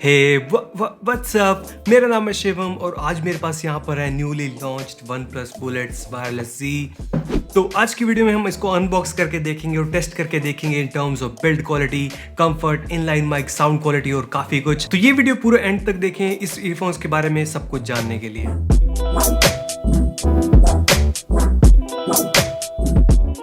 Hey what's up, मेरा नाम है शिवम और आज मेरे पास यहाँ पर है newly launched OnePlus Bullets Wireless Z। तो आज की वीडियो में हम इसको अनबॉक्स करके देखेंगे और टेस्ट करके देखेंगे in terms of build quality, comfort, inline mic, sound quality और काफी कुछ। तो ये वीडियो पूरा एंड तक देखें इस ईयरफोन्स के बारे में सब कुछ जानने के लिए।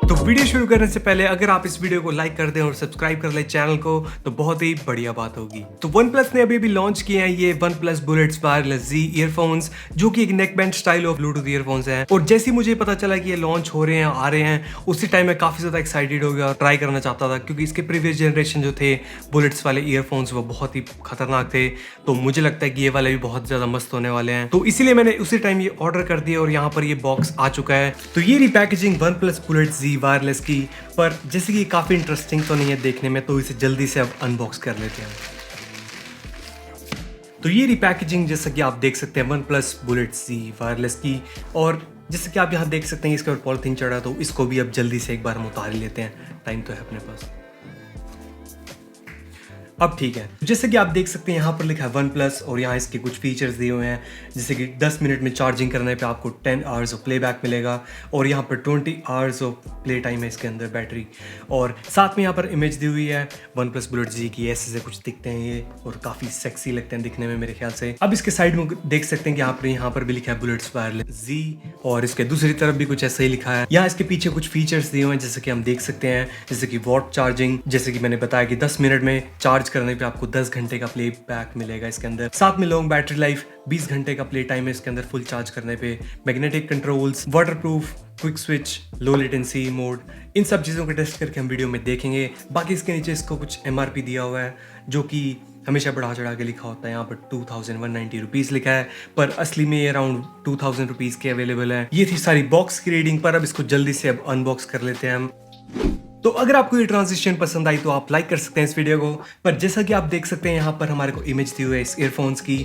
तो वीडियो शुरू करने से पहले अगर आप इस वीडियो को लाइक कर दें और सब्सक्राइब कर लें चैनल को तो बहुत ही बढ़िया बात होगी। तो OnePlus ने अभी लॉन्च किए हैं ये OnePlus Bullets Wireless Z earphones, जो कि एक neck band style of Bluetooth earphones हैं। और जैसे ही मुझे पता चला कि ये लॉन्च हो रहे हैं, आ रहे हैं, उसी टाइम मैं काफी ज्यादा एक्साइटेड हो गया और ट्राई करना चाहता था, क्योंकि इसके प्रीवियस जनरेशन जो थे बुलेट्स वाले ईयरफोन्स वो बहुत ही खतरनाक थे। तो मुझे लगता है कि ये वाले भी बहुत ज्यादा मस्त होने वाले हैं, तो इसीलिए मैंने उसी टाइम ये ऑर्डर कर दिया और यहाँ पर ये बॉक्स आ चुका है। तो ये रिपैकेजिंग OnePlus Bullets Z वायरलेस की, पर जैसे कि काफी इंटरेस्टिंग तो नहीं है देखने में, तो इसे जल्दी से अब अनबॉक्स कर लेते हैं। तो ये रिपैकेजिंग जैसा कि आप देख सकते हैं OnePlus Bullets Z वायरलेस की, और जैसे कि आप यहाँ देख सकते हैं इसके ऊपर पॉलिथीन चढ़ा, तो इसको भी अब जल्दी से एक बार हम उतार ही लेते हैं, टाइम तो है अपने पास। अब ठीक है, जैसे कि आप देख सकते हैं यहाँ पर लिखा है OnePlus और यहाँ इसके कुछ फीचर्स दिए हुए हैं, जैसे कि 10 मिनट में चार्जिंग करने पे आपको 10 आवर्स ऑफ प्लेबैक मिलेगा और यहाँ पर 20 आवर्स ऑफ प्ले टाइम है इसके अंदर बैटरी। और साथ में यहाँ पर इमेज दी हुई है OnePlus Bullets Z की, ऐसे से कुछ दिखते हैं ये और काफ़ी सेक्सी लगते हैं दिखने में मेरे ख्याल से। अब इसके साइड में देख सकते हैं कि यहाँ पर भी लिखा है Bullets Wireless Z और इसके दूसरी तरफ भी कुछ ऐसा ही लिखा है। यहाँ इसके पीछे कुछ फीचर्स दिए हुए हैं जैसे कि हम देख सकते हैं, जैसे कि वॉट चार्जिंग, जैसे कि मैंने बताया कि 10 मिनट में चार्ज करने पे आपको 10 घंटे का प्ले बैक मिलेगा इसके अंदर। साथ में लॉन्ग बैटरी लाइफ, 20 घंटे का प्ले टाइम है इसके अंदर फुल चार्ज करने पे। Magnetic controls, waterproof, quick switch, low latency mode, इन सब चीज़ों का टेस्ट करके हम वीडियो में देखेंगे। बाकी इसके नीचे इसको कुछ MRP दिया हुआ है, जो कि हमेशा बढ़ा चढ़ा के लिखा होता है। यहाँ पर 2190 रुपीज़ लिखा है, पर असली में ये अराउंड 2000 रुपीज़ के अवेलेबल है। ये थी सारी बॉक्स की रीडिंग, पर अब इसको जल्दी से अब अनबॉक्स कर लेते हैं हम। तो अगर आपको ये ट्रांजिशन पसंद आई तो आप लाइक कर सकते हैं इस वीडियो को, पर जैसा कि आप देख सकते हैं यहाँ पर हमारे को इमेज दी हुई है इस ईयरफोन्स की।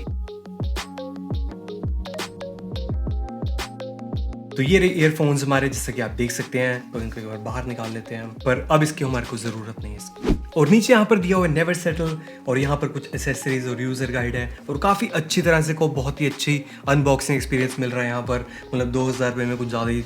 तो ये रहे ईयरफोन्स हमारे, जैसा कि आप देख सकते हैं, तो इनको एक बार बाहर निकाल लेते हैं, पर अब इसकी हमारे को ज़रूरत नहीं है इसकी। और नीचे यहाँ पर दिया हुआ है नेवर सेटल और यहाँ पर कुछ एसेसरीज और यूज़र गाइड है और काफ़ी अच्छी तरह से को बहुत ही अच्छी अनबॉक्सिंग एक्सपीरियंस मिल रहा है यहाँ पर। मतलब 2000 रुपये में कुछ ज़्यादा ही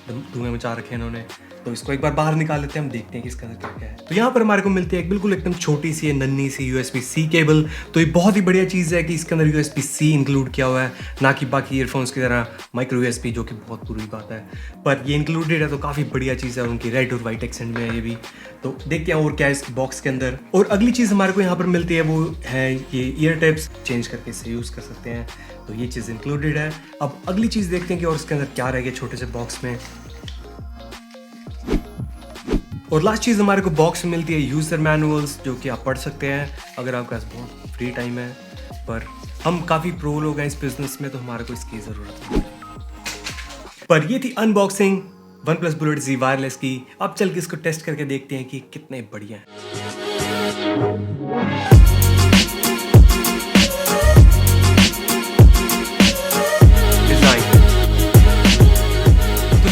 धुएं मचा रखे हैं इन्होंने। तो इसको एक बार बाहर निकाल लेते हैं, हम देखते हैं कि इसके अंदर क्या क्या है। तो यहाँ पर हमारे को मिलती है बिल्कुल एकदम छोटी सी नन्ही सी USB-C केबल। तो ये बहुत ही बढ़िया चीज़ है कि इसके अंदर USB-C इंक्लूड किया हुआ है, ना कि बाकी ईयरफोन्स की तरह माइक्रो USB, जो कि बहुत बुरी बात है, पर ये इंक्लूडेड है तो काफ़ी बढ़िया चीज़ है। उनकी रेड और वाइट एक्सेंट में है ये भी। तो देखते हैं और क्या है इस बॉक्स के अंदर। और अगली चीज़ हमारे को यहाँ पर मिलती है वो है ये ईयर टिप्स, चेंज करके इसे यूज़ कर सकते हैं, तो ये चीज़ इंक्लूडेड है। अब अगली चीज़ देखते हैं कि और इसके अंदर क्या रह गया छोटे से बॉक्स में। और लास्ट चीज़ हमारे को बॉक्स में मिलती है यूज़र मैनुअल्स, जो कि आप पढ़ सकते हैं अगर आपके पास बहुत फ्री टाइम है, पर हम काफ़ी प्रो लोग हैं इस बिजनेस में तो हमारे को इसकी ज़रूरत है। पर ये थी unboxing OnePlus Bullets Z wireless की। अब चल के इसको टेस्ट करके देखते हैं कि कितने बढ़िया हैं।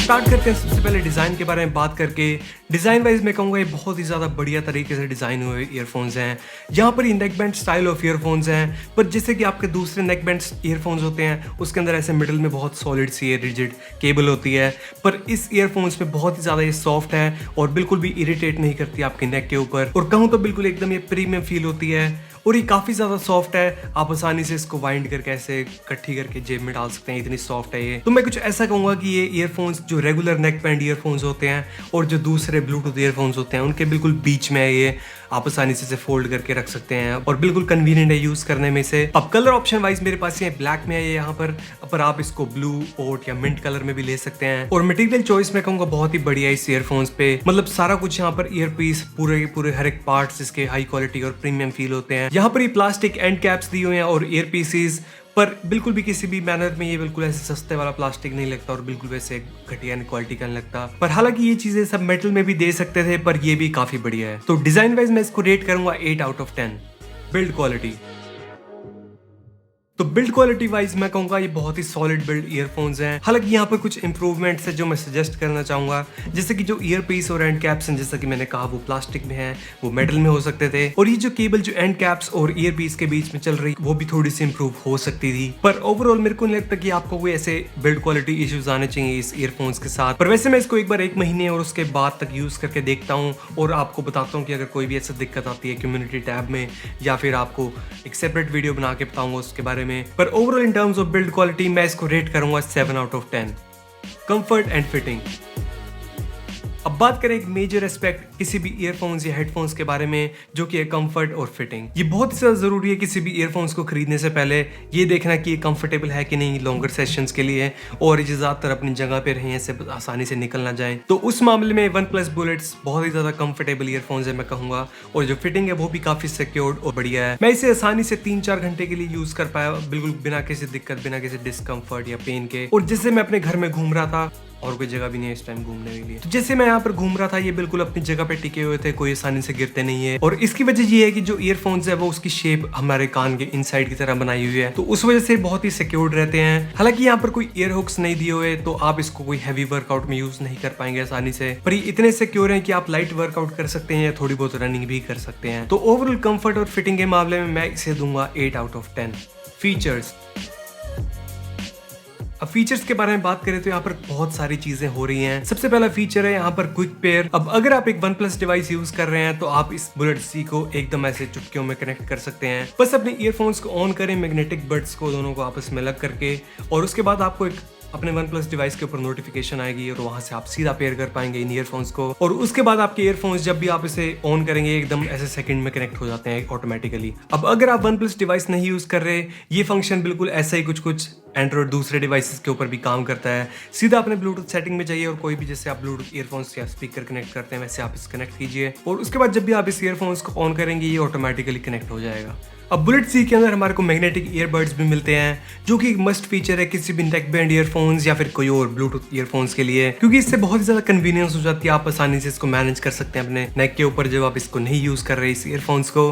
स्टार्ट करते हैं सबसे पहले डिज़ाइन के बारे में बात करके। डिज़ाइन वाइज मैं कहूँगा ये बहुत ही ज़्यादा बढ़िया तरीके से डिज़ाइन हुए ईयरफोन्स हैं। यहाँ पर ये neck band style of earphones हैं, पर जैसे कि आपके दूसरे नेक बैंड ईयरफोन्स होते हैं उसके अंदर ऐसे मिडिल में बहुत सॉलिड सी रिजिड केबल होती है, पर इस ईयरफोन्स में बहुत ही ज़्यादा ये सॉफ्ट है और बिल्कुल भी इरिटेट नहीं करती आपके नेक के ऊपर। और कहूँ तो बिल्कुल एकदम ये प्रीमियम फील होती है और ये काफ़ी ज़्यादा सॉफ्ट है। आप आसानी से इसको वाइंड करके ऐसे इकट्ठी करके जेब में डाल सकते हैं, इतनी सॉफ्ट है ये। तो मैं कुछ ऐसा कहूँगा कि ये ईयरफोन्स जो रेगुलर नेक बैंड ईयरफोन्स होते हैं और जो दूसरे ब्लूटूथ ईयरफोन्स होते हैं उनके बिल्कुल बीच में है ये। आप आसानी से इसे फोल्ड करके रख सकते हैं और बिल्कुल कन्वीनियंट है यूज़ करने में से। अब कलर ऑप्शन वाइज मेरे पास ये ब्लैक में है ये यहाँ पर आप इसको ब्लू, ओट या मिंट कलर में भी ले सकते हैं। और मटेरियल चॉइस में कहूँगा बहुत ही बढ़िया है इस ईयरफोन्स पे। मतलब सारा कुछ यहाँ पर ईयर पीस पूरे हर एक पार्ट्स इसके हाई क्वालिटी और प्रीमियम फील होते हैं। यहाँ पर ये प्लास्टिक एंड कैप्स दी हुई हैं और ईयर पीसीज, पर बिल्कुल भी किसी भी मैनर में ये बिल्कुल ऐसे सस्ते वाला प्लास्टिक नहीं लगता और बिल्कुल वैसे घटिया क्वालिटी का नहीं लगता। पर हालांकि ये चीजें सब मेटल में भी दे सकते थे, पर ये भी काफी बढ़िया है। तो डिजाइन वाइज मैं इसको रेट करूंगा 8 आउट ऑफ 10। बिल्ड क्वालिटी तो बिल्ड क्वालिटी वाइज मैं कहूँगा ये बहुत ही सॉलिड बिल्ड ईयरफोन्स हैं। हालांकि यहाँ पर कुछ इंप्रूवमेंट्स है जो मैं सजेस्ट करना चाहूँगा, जैसे कि जो ईयर पीस और एंड कैप्स हैं, जैसा कि मैंने कहा वो प्लास्टिक में है, वो मेटल में हो सकते थे। और ये जो केबल जो एंड कैप्स और ईयर पीस के बीच में चल रही वो भी थोड़ी सी इंप्रूव हो सकती थी। पर ओवरऑल मेरे को नहीं लगता कि आपको कोई ऐसे बिल्ड क्वालिटी इश्यूज आने चाहिए इस ईयरफोन्स के साथ। पर वैसे मैं इसको एक बार 1 महीने और उसके बाद तक यूज करके देखता हूँ और आपको बताता हूँ कि अगर कोई भी ऐसी दिक्कत आती है कम्युनिटी टैब में, या फिर आपको एक सेपरेट वीडियो बना के बताऊंगा उसके बारे में। पर overall in terms of build quality मैं इसको रेट करूंगा 7 out of 10। Comfort and fitting. अब बात करें एक मेजर एस्पेक्ट किसी भी ईयरफोन्स या हेडफोन्स के बारे में, जो कि है कंफर्ट और फिटिंग। ये बहुत ही ज्यादा जरूरी है किसी भी ईयरफोन्स को खरीदने से पहले ये देखना कि ये कंफर्टेबल है कि नहीं लॉन्गर सेशंस के लिए, और ये ज्यादातर अपनी जगह पे रहें, ऐसे आसानी से निकल ना जाए। तो उस मामले में वन प्लस बुलेट्स बहुत ही ज्यादा कंफर्टेबल ईयरफोन्स है मैं कहूंगा, और जो फिटिंग है वो भी काफी सिक्योर्ड और बढ़िया है। मैं इसे आसानी से 3-4 घंटे के लिए यूज कर पाया, बिल्कुल बिना किसी दिक्कत, बिना किसी डिस्कम्फर्ट या पेन के। और जिससे मैं अपने घर में घूम रहा था और कोई जगह भी नहीं है इस टाइम घूमने के लिए, तो जैसे मैं यहाँ पर घूम रहा था ये बिल्कुल अपनी जगह पे टिके हुए थे, कोई आसानी से गिरते नहीं है। और इसकी वजह ये है कि जो ईयरफोन्स है वो उसकी शेप हमारे कान के इनसाइड की तरह बनाई हुई है, तो उस वजह से बहुत ही सिक्योर्ड रहते हैं। हालांकि यहाँ पर कोई ईयर हुक्स नहीं दिए हुए, तो आप इसको कोई हैवी वर्कआउट में यूज नहीं कर पाएंगे आसानी से, पर ये इतने सिक्योर है कि आप लाइट वर्कआउट कर सकते हैं या थोड़ी बहुत रनिंग भी कर सकते हैं। तो ओवरऑल कंफर्ट और फिटिंग के मामले में मैं इसे दूंगा 8 आउट ऑफ 10। फीचर्स। अब फीचर्स के बारे में बात करें तो यहाँ पर बहुत सारी चीजें हो रही हैं। सबसे पहला फीचर है यहाँ पर क्विक पेयर। अब अगर आप एक वन प्लस डिवाइस यूज कर रहे हैं तो आप इस बुलेट सी को एकदम ऐसे चुटकियों में कनेक्ट कर सकते हैं। बस अपने ईयरफोन्स को ऑन करें, मैग्नेटिक बड्स को दोनों को आपस में लग करके, और उसके बाद आपको एक अपने वन प्लस डिवाइस के ऊपर नोटिफिकेशन आएगी और वहां से आप सीधा पेयर कर पाएंगे इन ईयरफोन्स को। और उसके बाद आपके ईयरफोन्स जब भी आप इसे ऑन करेंगे एकदम ऐसे सेकंड में कनेक्ट हो जाते हैं ऑटोमेटिकली। अब अगर आप वन प्लस डिवाइस नहीं यूज कर रहे, ये फंक्शन बिल्कुल ऐसा ही कुछ एंड्रॉइड दूसरे डिवाइसेस के ऊपर भी काम करता है। सीधा अपने ब्लूटूथ सेटिंग में जाइए और कोई भी जैसे आप ब्लूटूथ ईयरफोन्स या स्पीकर कनेक्ट करते हैं वैसे आप इसे कनेक्ट कीजिए, और उसके बाद जब भी आप इस ईयरफोन्स को ऑन करेंगे ये ऑटोमेटिकली कनेक्ट हो जाएगा। अब बुलेट सी के अंदर हमारे को मैग्नेटिक ईयरबड्स भी मिलते हैं, जो कि एक मस्ट फीचर है किसी भी नेक बैंड ईयरफोन्स या फिर कोई और ब्लूटूथ ईयरफोन्स के लिए, क्योंकि इससे बहुत ही ज्यादा कन्वीनियंस हो जाती है। आप आसानी से इसको मैनेज कर सकते हैं अपने नेक के ऊपर जब आप इसको नहीं यूज कर रहे इस ईयरफोन्स को।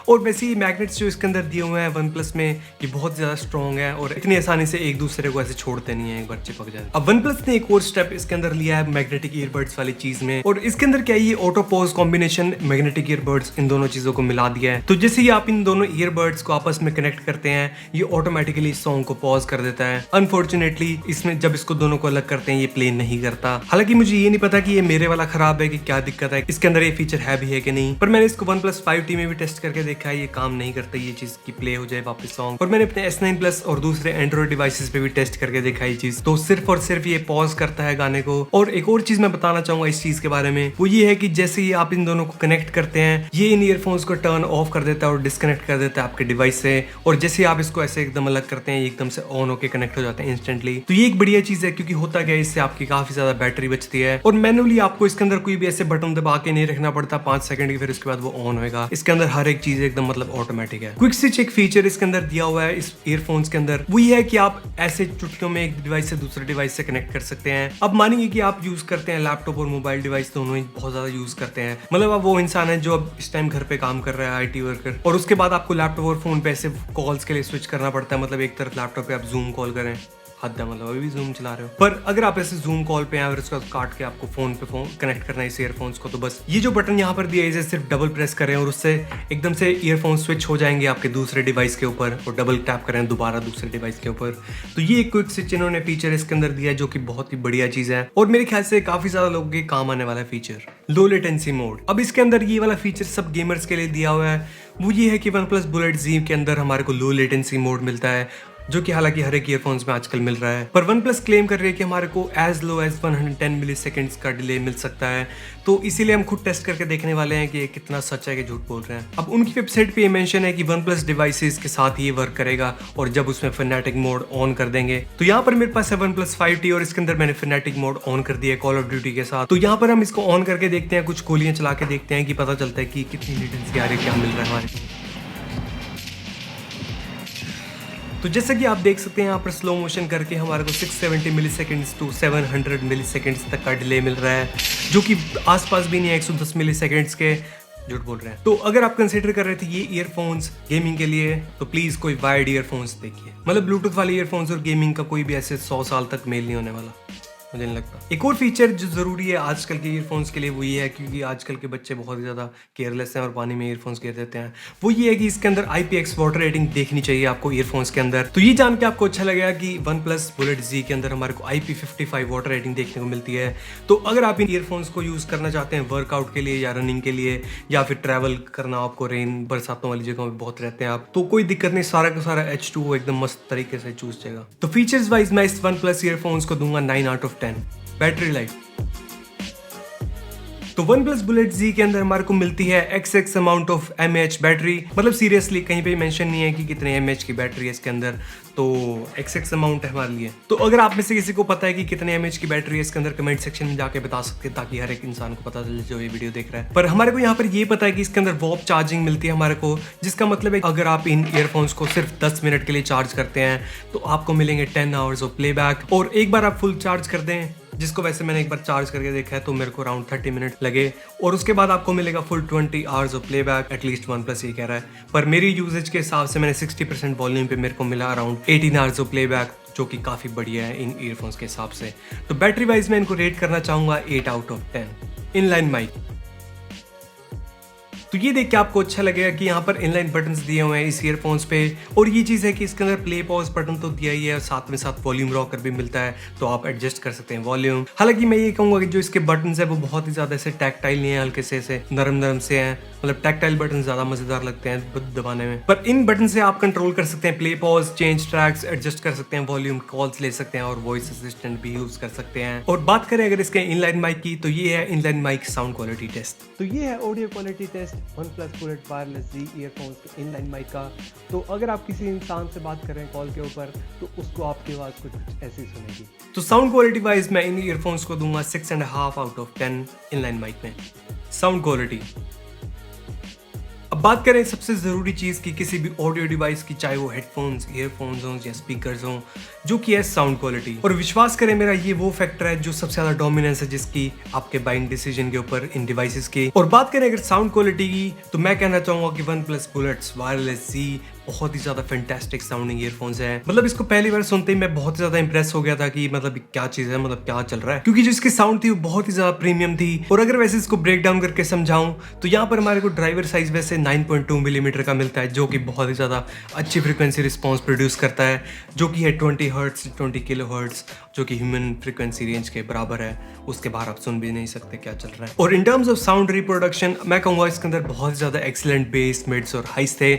और वैसे ही मैग्नेट्स जो इसके अंदर दिए हुए हैं वन प्लस में, ये बहुत ज्यादा स्ट्रॉन्ग है और इतनी आसानी से एक दूसरे को ऐसे छोड़ते नहीं है, एक बार चिपक जाए। अब वन प्लस ने एक और स्टेप इसके अंदर लिया है मैग्नेटिक ईयरबड्स वाली चीज में, और इसके अंदर क्या है, ये auto pause combination magnetic earbuds इन दोनों चीजों को मिला दिया है। तो जैसे ही आप इन दोनों ईयरबड्स को आपस में कनेक्ट करते हैं ये ऑटोमेटिकली सॉन्ग को पॉज कर देता है। अनफॉर्चुनेटली इसमें जब इसको दोनों को अलग करते हैं ये प्ले नहीं करता। हालांकि मुझे ये नहीं पता कि ये मेरे वाला खराब है कि क्या दिक्कत है, इसके अंदर ये फीचर है भी है कि नहीं, पर मैंने इसको OnePlus 5T में भी टेस्ट करके देखा है, ये काम नहीं करता ये चीज की प्ले हो जाए वापस सॉन्ग। और मैंने अपने S9 Plus और दूसरे एंड्रॉइड डिवाइसेस पे भी टेस्ट करके देखा ये चीज, तो सिर्फ और सिर्फ ये पॉज करता है गाने को। और एक और चीज मैं बताना चाहूंगा इस चीज के बारे में, वो ये है कि जैसे ही आप इन दोनों को कनेक्ट करते हैं ये इन ईयरफोन्स को टर्न ऑफ कर देता है और डिस्कनेक्ट कर देता है आपके डिवाइस से, और जैसे आप इसको ऐसे एकदम अलग करते हैं ये एकदम से ऑन होके कनेक्ट हो जाते हैं इंस्टेंटली। तो ये एक बढ़िया चीज है, क्योंकि होता क्या है इससे आपकी काफी ज्यादा बैटरी बचती है, और मैनुअली आपको इसके अंदर कोई भी ऐसे बटन दबा के नहीं रखना पड़ता 5 सेकंड की, फिर उसके बाद वो ऑन होगा। इसके अंदर हर एक चीज एकदम मतलब ऑटोमेटिक है। क्विक स्विच एक फीचर इसके अंदर दिया हुआ है इस ईयरफोन्स के अंदर, वो ये है कि आप ऐसे चुटकियों में एक डिवाइस से दूसरे डिवाइस से कनेक्ट कर सकते हैं। अब मानिए कि आप यूज करते हैं लैपटॉप और मोबाइल डिवाइस दोनों ही बहुत ज्यादा यूज करते हैं, मतलब आप वो इंसान है जो अब इस टाइम घर पे काम कर रहा है IT वर्कर, और उसके बाद आपको लैपटॉप और फोन पे ऐसे कॉल्स के लिए स्विच करना पड़ता है, मतलब एक तरफ लैपटॉप पे आप जूम कॉल करें, हद है मतलब अभी भी जूम चला रहे हो, पर अगर आप ऐसे जूम कॉल पे हैं और उसका काट के आपको फोन पे कनेक्ट करना है इस ईयरफोन्स को, तो बस ये जो बटन यहाँ पर दिया है इसे सिर्फ डबल प्रेस करें और उससे एकदम से ईयरफोन स्विच हो जाएंगे आपके दूसरे डिवाइस के ऊपर, और डबल टैप करें दोबारा दूसरे डिवाइस के ऊपर। तो ये एक क्विक स्विच इन्होंने फीचर इसके अंदर दिया है जो कि बहुत ही बढ़िया चीज है, और मेरे ख्याल से काफी ज्यादा लोगों के काम आने वाला फीचर। लो लेटेंसी मोड। अब इसके अंदर ये वाला फीचर सब गेमर्स के लिए दिया हुआ है, वो ये है कि OnePlus Bullet Z के अंदर हमारे को लो लेटेंसी मोड मिलता है, जो कि हालांकि हर एक ईयरफोन्स में आजकल मिल रहा है, पर OnePlus क्लेम कर रही है कि हमारे को एज लो एज 110 मिलीसेकंड्स का डिले मिल सकता है। तो इसीलिए हम खुद टेस्ट करके देखने वाले हैं कि ये कितना सच है कि झूठ बोल रहे हैं। अब उनकी वेबसाइट पे ये मेंशन है कि OnePlus डिवाइसेस के साथ ये वर्क करेगा, और जब उसमें फैनेटिक मोड ऑन कर देंगे, तो यहाँ पर मेरे पास है OnePlus 5T और इसके अंदर मैंने फैनेटिक मोड ऑन कर दिया है कॉल ऑफ ड्यूटी के साथ। तो यहाँ पर हम इसको ऑन करके देखते हैं, कुछ गोलियां चला के देखते हैं कि पता चलता है कि कितनी लेटेंसी आ रही है, क्या मिल रहा है हमारे को। तो जैसे कि आप देख सकते हैं यहाँ पर स्लो मोशन करके हमारे को 670 मिलीसेकंड्स टू 700 मिलीसेकंड्स तक का डिले मिल रहा है, जो कि आसपास भी नहीं है 110 मिलीसेकंड्स के। झूठ बोल रहे हैं। तो अगर आप कंसिडर कर रहे थे ये ईयरफोन्स गेमिंग के लिए, तो प्लीज कोई वायर्ड ईयरफोन्स देखिए। मतलब ब्लूटूथ वाले ईयरफोन्स और गेमिंग का कोई भी ऐसे 100 साल तक मेल नहीं होने वाला, मुझे नहीं लगता। एक और फीचर जो जरूरी है आजकल के ईयरफोन्स के लिए वो ये है, क्योंकि आजकल के बच्चे बहुत ही ज्यादा केयरलेस हैं और पानी में ईयरफोन्स गिर देते हैं, वो ये है कि इसके अंदर IPX वाटर रेटिंग देखनी चाहिए आपको ईयरफोन्स के अंदर। तो ये जान के आपको अच्छा लगेगा कि OnePlus Bullet Z के अंदर हमारे को IP55 वाटर रेटिंग देखने को मिलती है। तो अगर आप इन ईयरफोन्स को यूज करना चाहते हैं वर्कआउट के लिए या रनिंग के लिए, या फिर ट्रैवल करना, आपको रेन बरसातों वाली जगहों में बहुत रहते हैं आप, तो कोई दिक्कत नहीं, सारा का सारा H2O एकदम मस्त तरीके से चूस जाएगा। तो फीचर्स वाइज मैं इस OnePlus ईयरफोन्स को दूंगा 9 out of 10। बैटरी लाइफ, तो OnePlus Bullet Z के अंदर हमारे को मिलती है XX amount of mAh battery. मतलब सीरियसली कहीं पे मेंशन नहीं है कि कितने mAh की बैटरी है इसके अंदर, तो XX अमाउंट है हमारे लिए। तो अगर आप में से किसी को पता है कि कितने mAh की बैटरी है इसके अंदर, कमेंट सेक्शन में जाके बता सकते हैं, ताकि हर एक इंसान को पता चले जो ये वीडियो देख रहा है। पर हमारे को यहाँ पर ये पता है कि इसके अंदर वॉप चार्जिंग मिलती है हमारे को, जिसका मतलब है अगर आप इन ईयरफोन्स को सिर्फ 10 मिनट के लिए चार्ज करते हैं तो आपको मिलेंगे 10 आवर्स ऑफ प्लेबैक। और एक बार आप फुल चार्ज कर दें, जिसको वैसे मैंने एक बार चार्ज करके देखा है तो मेरे को अराउंड 30 मिनट लगे, और उसके बाद आपको मिलेगा full 20 hours of playback, at least OnePlus ये कह रहा है। पर मेरी यूजेज के हिसाब से मैंने 60% वॉल्यूम पे मेरे को मिला अराउंड 18 आवर्स ऑफ प्लेबैक, जो कि काफ़ी बढ़िया है इन ईयरफोन्स के हिसाब से। तो बैटरी वाइज मैं इनको रेट करना चाहूँगा 8 out of 10। इनलाइन माइक, तो ये देख के आपको अच्छा लगेगा कि यहाँ पर इनलाइन बटन्स दिए हुए हैं इस ईयरफोन्स पे, और ये चीज़ है कि इसके अंदर प्ले पॉज बटन तो दिया ही है, और साथ में साथ वॉल्यूम रॉकर भी मिलता है, तो आप एडजस्ट कर सकते हैं वॉल्यूम। हालांकि मैं ये कहूँगा कि जो इसके बटन्स है वो बहुत ही ज़्यादा ऐसे टैक्टाइल नहीं है, हल्के से ऐसे नरम नरम से हैं। मतलब टैक्टाइल बटन ज़्यादा मज़ेदार लगते हैं दबाने में। पर इन बटन से आप कंट्रोल कर सकते हैं play pause, change tracks, adjust कर सकते हैं वॉल्यूम, कॉल्स ले सकते हैं और वॉइस असिस्टेंट भी यूज़ कर सकते हैं। और बात करें अगर इसके इनलाइन माइक की, तो ये है inline mic sound quality test. तो ये है audio quality test OnePlus Bullet Wireless Z earphones के इनलाइन माइक का। तो अगर आप किसी इंसान से बात कर रहे हैं कॉल के ऊपर, तो उसको आपकी आवाज़ कुछ ऐसी सुनेगी। तो साउंड क्वालिटी वाइज मैं इन ईयरफोन्स को दूंगा 6.5 out of 10 इनलाइन माइक में। साउंड क्वालिटी, अब बात करें सबसे ज़रूरी चीज़ की किसी भी ऑडियो डिवाइस की, चाहे वो हेडफोन्स, ईयरफोन्स हों या स्पीकर्स हों, जो कि है साउंड क्वालिटी। और विश्वास करें मेरा ये वो फैक्टर है जो सबसे ज़्यादा डोमिनेंस है जिसकी आपके बाइंग डिसीजन के ऊपर इन डिवाइसेस की। और बात करें अगर साउंड क्वालिटी की, तो मैं कहना चाहूँगा कि OnePlus Bullet Wireless Z बहुत ही ज़्यादा फैंटास्टिक साउंडिंग ईयरफोन्स है। मतलब इसको पहली बार सुनते ही मैं बहुत ज़्यादा इंप्रेस हो गया था कि मतलब क्या चीज़ है, मतलब क्या चल रहा है, क्योंकि जो इसकी साउंड थी वो बहुत ही ज़्यादा प्रीमियम थी। और अगर वैसे इसको ब्रेक डाउन करके समझाऊं तो यहाँ पर हमारे को ड्राइवर साइज वैसे 9.2 मिलीमीटर का मिलता है, जो कि बहुत ही ज़्यादा अच्छी फ्रिक्वेंसी रिस्पॉन्स प्रोड्यूस करता है, जो कि है 20 हर्ट्स 20 किलो हर्ट्स, जो कि ह्यूमन फ्रिक्वेंसी रेंज के बराबर है। उसके बाहर आप सुन भी नहीं सकते क्या चल रहा है। और इन टर्म्स ऑफ साउंड रिप्रोडक्शन मैं कहूँगा इसके अंदर बहुत ज़्यादा एक्सीलेंट बेस, मिड्स और हाइस थे,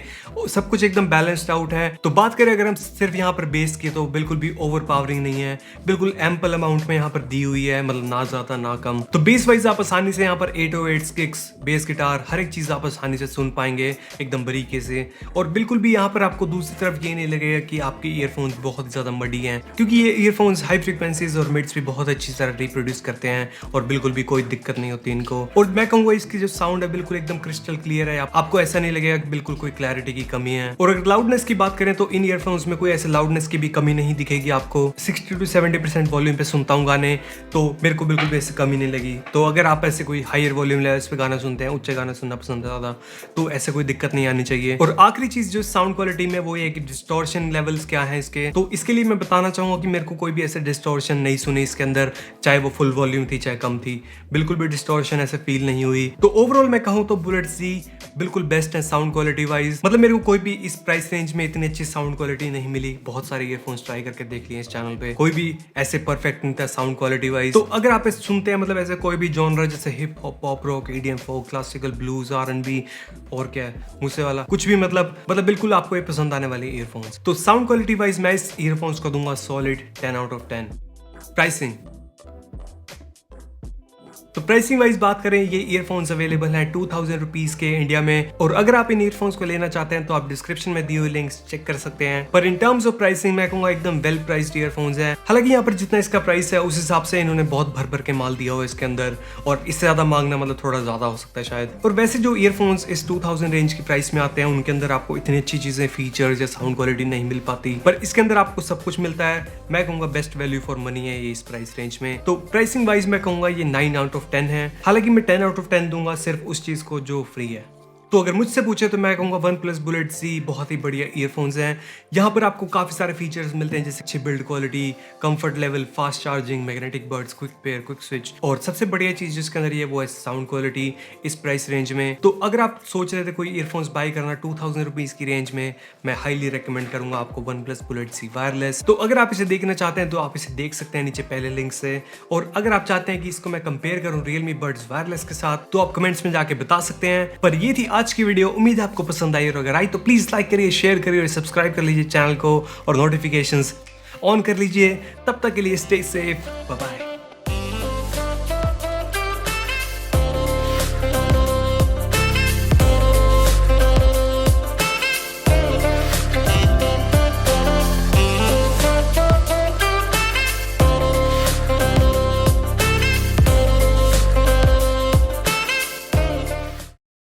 सब कुछ एकदम बैलेंस्ड आउट है। तो बात करें अगर हम सिर्फ यहाँ पर बेस की, तो बिल्कुल भी ओवर पावरिंग नहीं है, बिल्कुल एम्पल अमाउंट में यहाँ पर दी हुई है, मतलब ना ज़्यादा ना कम। तो बेस वाइज आप आसानी से यहाँ पर 808 किक्स, बेस गिटार, हर एक चीज़ आप आसानी से सुन पाएंगे एकदम बारीकी से। और बिल्कुल भी यहाँ पर आपको दूसरी तरफ ये नहीं लगेगा कि आपके ईयरफोन्स बहुत ज़्यादा मडी हैं, क्योंकि ये ईयरफोन्स हाई फ्रिक्वेंसीज और मिड्स भी बहुत अच्छी तरह रिप्रोड्यूस करते हैं और बिल्कुल भी कोई दिक्कत नहीं होती इनको। और मैं कहूँगा इसकी जो साउंड है बिल्कुल एकदम क्रिस्टल क्लियर है, आपको ऐसा नहीं लगेगा कि बिल्कुल कोई क्लैरिटी की कमी है। और अगर लाउडनेस की बात करें तो इन ईयरफोन्स में कोई ऐसे लाउडनेस की भी कमी नहीं दिखेगी आपको। 60 to 70% वॉल्यूम पे सुनता हूँ गाने, तो मेरे को बिल्कुल भी ऐसे कमी नहीं लगी। तो अगर आप ऐसे कोई हायर वॉल्यूम लेवल्स पे गाना सुनते हैं, उच्च गाना सुनना पसंद है ज़्यादा, तो ऐसे कोई दिक्कत नहीं आनी चाहिए। और आखिरी चीज़ जो साउंड क्वालिटी में वो ये कि डिस्टॉर्शन लेवल्स क्या है इसके, तो इसके लिए मैं बताना चाहूँगा कि मेरे को कोई भी ऐसे डिस्टॉर्शन नहीं सुनी इसके अंदर, चाहे वो फुल वॉल्यूम थी चाहे कम थी, बिल्कुल भी डिस्टॉर्शन ऐसे फील नहीं हुई। तो ओवरऑल मैं कहूँ तो बुलेट Z बिल्कुल बेस्ट है साउंड क्वालिटी वाइज। मतलब मेरे को कोई भी इस प्राइस रेंज में इतनी अच्छी साउंड क्वालिटी नहीं मिली। बहुत सारे ईयरफोन्स ट्राई करके देख लिए इस चैनल पे, कोई भी ऐसे परफेक्ट नहीं था साउंड क्वालिटी वाइज। तो अगर आप ऐसे सुनते हैं, मतलब ऐसे कोई भी जॉनर जैसे hip hop, pop rock, EDM, फोक, क्लासिकल, ब्लूज, R&B और क्या है मूसे वाला, कुछ भी मतलब बिल्कुल आपको ये पसंद आने वाले ईयरफोन्स। तो साउंड क्वालिटी वाइज मैं इस ईयरफोन्स को दूंगा सॉलिड 10 out of 10। प्राइसिंग, तो प्राइसिंग वाइज बात करें, ये ईयरफोन्स अवेलेबल हैं 2000 रुपीज के इंडिया में। और अगर आप इन ईयरफोन्स को लेना चाहते हैं तो आप डिस्क्रिप्शन में दिए हुए लिंक्स चेक कर सकते हैं। पर इन टर्म्स ऑफ प्राइसिंग मैं कहूँगा एकदम वेल प्राइस्ड ईयरफोन्स हैं। हालांकि यहाँ पर जितना इसका प्राइस है उस हिसाब से इन्होंने बहुत भर भर के माल दिया हुआ है इसके अंदर, और इससे ज्यादा मांगना मतलब थोड़ा ज्यादा हो सकता है शायद। और वैसे जो ईयरफोन्स इस 2000 रेंज की प्राइस में आते हैं उनके अंदर आपको इतनी अच्छी चीजें, फीचर्स या साउंड क्वालिटी नहीं मिल पाती, पर इसके अंदर आपको सब कुछ मिलता है। मैं कहूँगा बेस्ट वैल्यू फॉर मनी है ये इस प्राइस रेंज में। तो प्राइसिंग वाइज मैं कहूँगा ये 9 out of ऑफ 10 है। हालांकि मैं 10 आउट ऑफ 10 दूंगा सिर्फ उस चीज को जो फ्री है। तो अगर मुझसे पूछे तो मैं कहूँगा OnePlus Bullet C बहुत ही बढ़िया ईयरफोन्स हैं। यहाँ पर आपको काफ़ी सारे फीचर्स मिलते हैं जैसे अच्छी build quality, comfort level, fast charging, magnetic buds, quick pair, quick switch, और सबसे बढ़िया चीज़ जिसके अंदर ये वो है साउंड क्वालिटी इस प्राइस रेंज में। तो अगर आप सोच रहे थे कोई ईयरफोन्स बाई करना 2000 रुपीज़ की रेंज में, मैं हाईली रिकमेंड करूँगा आपको OnePlus Bullet C वायरलेस। तो अगर आप इसे देखना चाहते हैं तो आप इसे देख सकते हैं नीचे पहले लिंक से, और अगर आप चाहते हैं कि इसको मैं कंपेयर करूँ Realme Buds वायरलेस के साथ तो आप कमेंट्स में जाके बता सकते हैं। पर ये थी आज की वीडियो, उम्मीद है आपको पसंद आई, और अगर आई तो प्लीज लाइक करिए, शेयर करिए और सब्सक्राइब कर लीजिए चैनल को और नोटिफिकेशंस ऑन कर लीजिए। तब तक के लिए स्टे सेफ, बाय बाय।